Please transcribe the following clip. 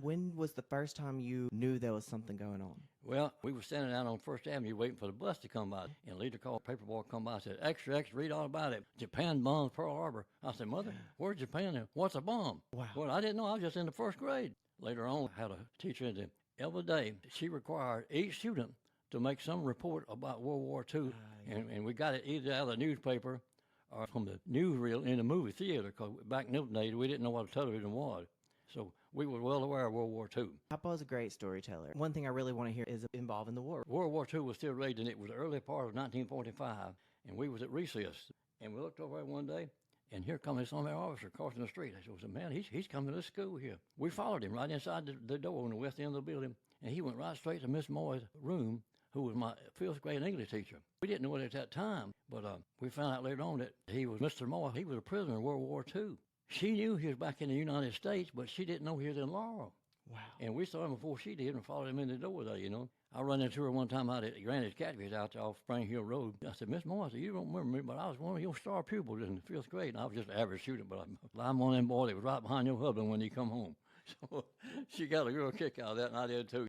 When was the first time you knew there was something going on? Well, we were standing out on First Avenue waiting for the bus to come by. And a leader called paper boy come by and said, extra, extra, read all about it. Japan bombs Pearl Harbor. I said, Mother, where's Japan? What's a bomb? Wow. Well, I didn't know. I was just in the first grade. Later on, I had a teacher in the every day. She required each student to make some report about World War II. And we got it either out of the newspaper or from the newsreel in the movie theater, because back in those days, we didn't know what a television was. So we were well aware of World War II. Papa is a great storyteller. One thing I really want to hear is involved in the war. World War II was still raging. It was the early part of 1945, and we was at recess. And we looked over there one day, and here comes this army officer crossing the street. I said, man, he's coming to school here. We followed him right inside the door on the west end of the building, and he went right straight to Miss Moy's room, who was my fifth grade English teacher. We didn't know it at that time, but we found out later on that he was Mr. Moy. He was a prisoner in World War II. She knew he was back in the United States, but she didn't know he was in Laurel. Wow. And we saw him before she did and followed him in the door there, you know. I run into her one time out at Granny's Catfish out there off Spring Hill Road. I said, Miss Moore, I said, you don't remember me, but I was one of your star pupils in the fifth grade. And I was just an average student, but I'm one of them boys that was right behind your husband when he come home. So she got a real kick out of that, and I did too.